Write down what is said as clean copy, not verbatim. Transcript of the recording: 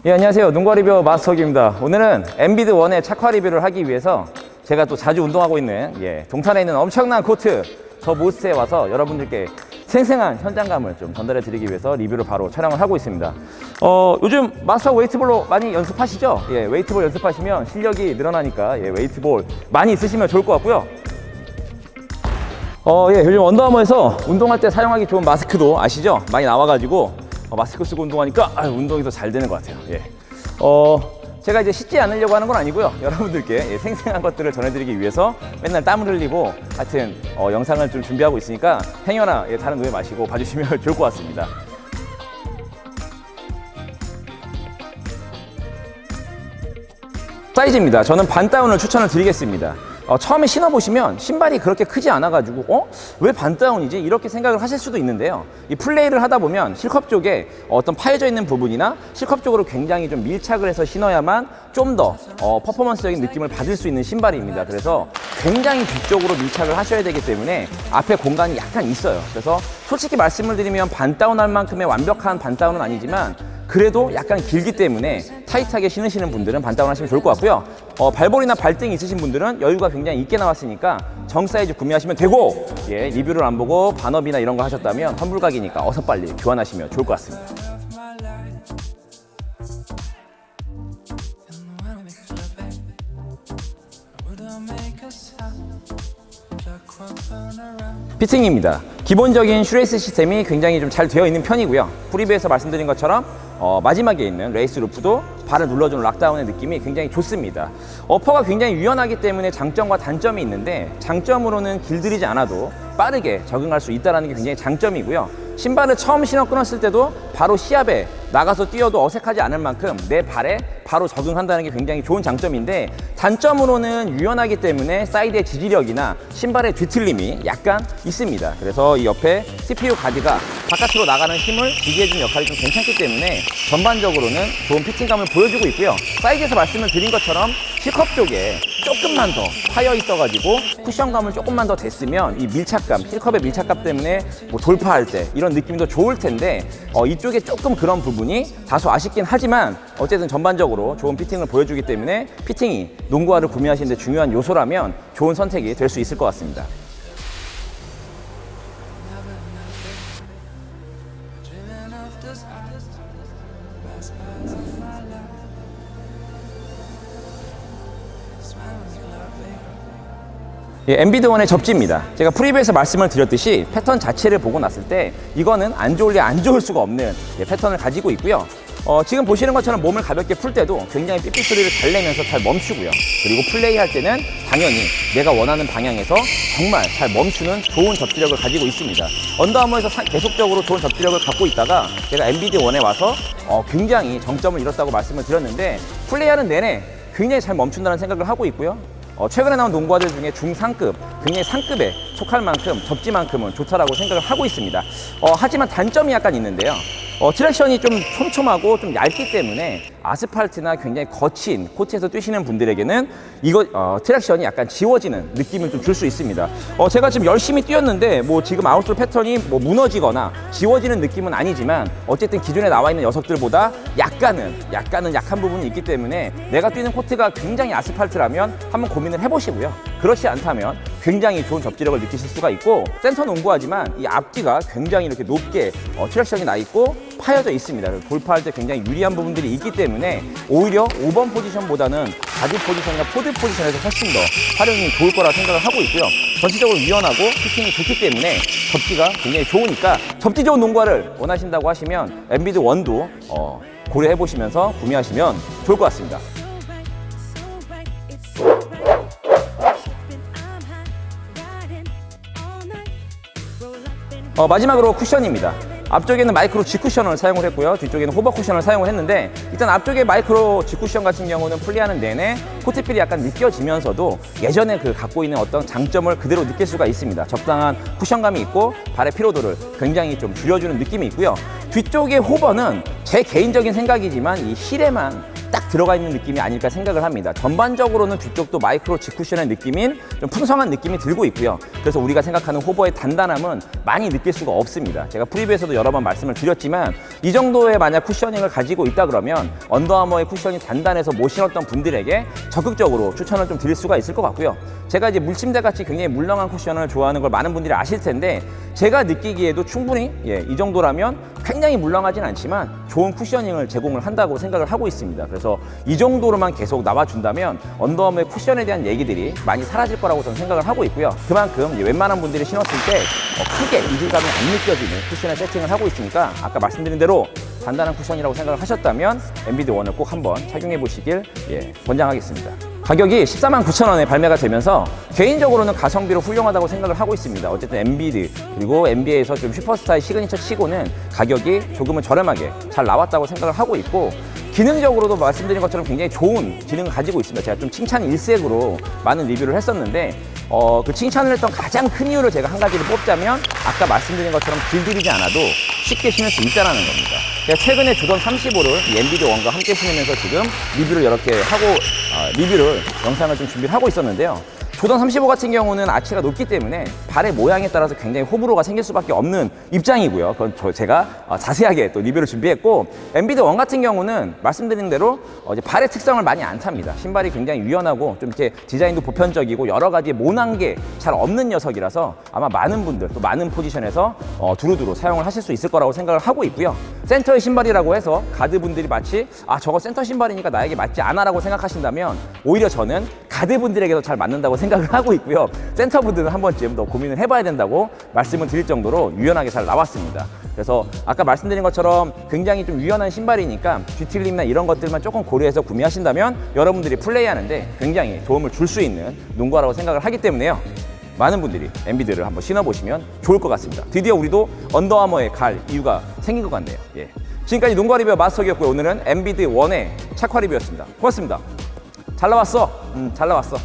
예, 안녕하세요. 농구 리뷰 마스터기입니다. 오늘은 엔비드 원의 착화 리뷰를 하기 위해서 제가 또 자주 운동하고 있는 동탄에 있는 엄청난 코트 더 모스에 와서 여러분들께 생생한 현장감을 좀 전달해 드리기 위해서 리뷰를 바로 촬영을 하고 있습니다. 요즘 마스터 웨이트볼로 많이 연습하시죠? 웨이트볼 연습하시면 실력이 늘어나니까 웨이트볼 많이 있으시면 좋을 것 같고요. 요즘 언더아머에서 운동할 때 사용하기 좋은 마스크도 아시죠? 많이 나와가지고 마스크 쓰고 운동하니까 운동이 더 잘 되는 것 같아요. 제가 이제 씻지 않으려고 하는 건 아니고요. 여러분들께 생생한 것들을 전해드리기 위해서 맨날 땀을 흘리고 하여튼 영상을 좀 준비하고 있으니까 행여나 다른 노예 마시고 봐주시면 좋을 것 같습니다. 사이즈입니다. 저는 반다운을 추천을 드리겠습니다. 처음에 신어보시면 신발이 그렇게 크지 않아가지고 왜 반다운이지? 이렇게 생각을 하실 수도 있는데요. 이 플레이를 하다 보면 실컵 쪽에 어떤 파여져 있는 부분이나 실컵 쪽으로 굉장히 좀 밀착을 해서 신어야만 좀 더 퍼포먼스적인 느낌을 받을 수 있는 신발입니다. 그래서 굉장히 뒤쪽으로 밀착을 하셔야 되기 때문에 앞에 공간이 약간 있어요. 그래서 솔직히 말씀을 드리면 반다운 할 만큼의 완벽한 반다운은 아니지만 그래도 약간 길기 때문에 타이트하게 신으시는 분들은 반다운 하시면 좋을 것 같고요. 발볼이나 발등이 있으신 분들은 여유가 굉장히 있게 나왔으니까 정 사이즈 구매하시면 되고, 리뷰를 안 보고 반업이나 이런 거 하셨다면 환불각이니까 어서 빨리 교환하시면 좋을 것 같습니다. 피팅입니다. 기본적인 슈레이스 시스템이 굉장히 좀 잘 되어 있는 편이고요. 프리뷰에서 말씀드린 것처럼 마지막에 있는 레이스 루프도 발을 눌러주는 락다운의 느낌이 굉장히 좋습니다. 어퍼가 굉장히 유연하기 때문에 장점과 단점이 있는데 장점으로는 길들이지 않아도 빠르게 적응할 수 있다는 게 굉장히 장점이고요. 신발을 처음 신어 끊었을 때도 바로 시합에 나가서 뛰어도 어색하지 않을 만큼 내 발에 바로 적응한다는 게 굉장히 좋은 장점인데 단점으로는 유연하기 때문에 사이드의 지지력이나 신발의 뒤틀림이 약간 있습니다. 그래서 이 옆에 CPU 가드가 바깥으로 나가는 힘을 지지해주는 역할이 좀 괜찮기 때문에 전반적으로는 좋은 피팅감을 보여주고 있고요. 사이즈에서 말씀을 드린 것처럼 C컵 쪽에 조금만 더 파여 있어가지고 쿠션감을 조금만 더 댔으면 이 밀착감, C컵의 밀착감 때문에 돌파할 때 이런 느낌도 좋을 텐데 이쪽에 조금 그런 부분이 다소 아쉽긴 하지만 어쨌든 전반적으로 좋은 피팅을 보여주기 때문에 피팅이 농구화를 구매하시는 데 중요한 요소라면 좋은 선택이 될 수 있을 것 같습니다. 엔비드 원의 접지입니다. 제가 프리뷰에서 말씀을 드렸듯이 패턴 자체를 보고 났을 때 이거는 안 좋을 리 안 좋을 수가 없는 패턴을 가지고 있고요. 지금 보시는 것처럼 몸을 가볍게 풀 때도 굉장히 삐삐 소리를 잘 내면서 잘 멈추고요. 그리고 플레이할 때는 당연히 내가 원하는 방향에서 정말 잘 멈추는 좋은 접지력을 가지고 있습니다. 언더아머에서 계속적으로 좋은 접지력을 갖고 있다가 제가 엔비드 원에 와서 굉장히 정점을 잃었다고 말씀을 드렸는데 플레이하는 내내 굉장히 잘 멈춘다는 생각을 하고 있고요. 최근에 나온 농구화들 중에 중상급, 굉장히 상급에 속할 만큼 접지만큼은 좋다라고 생각을 하고 있습니다. 하지만 단점이 약간 있는데요. 트랙션이 좀 촘촘하고 좀 얇기 때문에 아스팔트나 굉장히 거친 코트에서 뛰시는 분들에게는 이거 트랙션이 약간 지워지는 느낌을 좀 줄 수 있습니다. 제가 지금 열심히 뛰었는데 지금 아웃솔 패턴이 무너지거나 지워지는 느낌은 아니지만 어쨌든 기존에 나와 있는 녀석들보다 약간은 약한 부분이 있기 때문에 내가 뛰는 코트가 굉장히 아스팔트라면 한번 고민을 해보시고요. 그렇지 않다면 굉장히 좋은 접지력을 느끼실 수가 있고 센터 농구하지만 이 앞뒤가 굉장히 이렇게 높게 트랙션이 나 있고 파여져 있습니다. 돌파할 때 굉장히 유리한 부분들이 있기 때문에 오히려 5번 포지션보다는 가드 포지션이나 포드 포지션에서 훨씬 더 활용이 좋을 거라 생각을 하고 있고요. 전체적으로 유연하고 피팅이 좋기 때문에 접지가 굉장히 좋으니까 접지 좋은 농구화를 원하신다고 하시면 엔비드 원도 고려해 보시면서 구매하시면 좋을 것 같습니다. 마지막으로 쿠션입니다. 앞쪽에는 마이크로 G 쿠션을 사용을 했고요. 뒤쪽에는 호버 쿠션을 사용을 했는데 일단 앞쪽에 마이크로 G 쿠션 같은 경우는 플레이하는 내내 코트필이 약간 느껴지면서도 예전에 갖고 있는 어떤 장점을 그대로 느낄 수가 있습니다. 적당한 쿠션감이 있고 발의 피로도를 굉장히 좀 줄여주는 느낌이 있고요. 뒤쪽의 호버는 제 개인적인 생각이지만 이 힐에만 딱 들어가 있는 느낌이 아닐까 생각을 합니다. 전반적으로는 뒤쪽도 마이크로 G쿠션의 느낌인 좀 풍성한 느낌이 들고 있고요. 그래서 우리가 생각하는 호버의 단단함은 많이 느낄 수가 없습니다. 제가 프리뷰에서도 여러 번 말씀을 드렸지만 이 정도의 만약 쿠셔닝을 가지고 있다 그러면 언더아머의 쿠션이 단단해서 못 신었던 분들에게 적극적으로 추천을 좀 드릴 수가 있을 것 같고요. 제가 이제 물침대 같이 굉장히 물렁한 쿠션을 좋아하는 걸 많은 분들이 아실 텐데 제가 느끼기에도 충분히 이 정도라면 굉장히 물렁하진 않지만 좋은 쿠셔닝을 제공을 한다고 생각을 하고 있습니다. 그래서 이 정도로만 계속 나와준다면 언더아머의 쿠션에 대한 얘기들이 많이 사라질 거라고 저는 생각을 하고 있고요. 그만큼 웬만한 분들이 신었을 때 크게 이질감이 안 느껴지는 쿠션에 세팅을 하고 있으니까 아까 말씀드린 대로 단단한 쿠션이라고 생각을 하셨다면 엠비드 원을 꼭 한번 착용해 보시길 권장하겠습니다. 가격이 149,000원에 발매가 되면서 개인적으로는 가성비로 훌륭하다고 생각을 하고 있습니다. 어쨌든 엠비드 그리고 NBA에서 좀 슈퍼스타의 시그니처 치고는 가격이 조금은 저렴하게 잘 나왔다고 생각을 하고 있고 기능적으로도 말씀드린 것처럼 굉장히 좋은 기능을 가지고 있습니다. 제가 좀 칭찬 일색으로 많은 리뷰를 했었는데 그 칭찬을 했던 가장 큰 이유를 제가 한 가지를 뽑자면 아까 말씀드린 것처럼 길들이지 않아도 쉽게 신을 수 있다는 겁니다. 제가 최근에 조던 35를 엠비드 원과 함께 신으면서 지금 리뷰를 이렇게 하고 영상을 좀 준비를 하고 있었는데요. 조던 35 같은 경우는 아치가 높기 때문에 발의 모양에 따라서 굉장히 호불호가 생길 수밖에 없는 입장이고요. 그건 제가 자세하게 또 리뷰를 준비했고 엠비드 원 같은 경우는 말씀드린 대로 이제 발의 특성을 많이 안 탑니다. 신발이 굉장히 유연하고 좀 이렇게 디자인도 보편적이고 여러 가지 모난 게 잘 없는 녀석이라서 아마 많은 분들 또 많은 포지션에서 두루두루 사용을 하실 수 있을 거라고 생각을 하고 있고요. 센터의 신발이라고 해서 가드분들이 마치 저거 센터 신발이니까 나에게 맞지 않아 라고 생각하신다면 오히려 저는 가드분들에게도 잘 맞는다고 생각을 하고 있고요. 센터분들은 한 번쯤 더 고민을 해봐야 된다고 말씀을 드릴 정도로 유연하게 잘 나왔습니다. 그래서 아까 말씀드린 것처럼 굉장히 좀 유연한 신발이니까 뒤틀림이나 이런 것들만 조금 고려해서 구매하신다면 여러분들이 플레이하는데 굉장히 도움을 줄 수 있는 농구화라고 생각을 하기 때문에요. 많은 분들이 엠비드를 한번 신어보시면 좋을 것 같습니다. 드디어 우리도 언더아머에 갈 이유가 생긴 것 같네요. 지금까지 농구화 리뷰 마스터기였고요. 오늘은 엠비드 원의 착화 리뷰였습니다. 고맙습니다. 잘 나왔어. 잘 나왔어.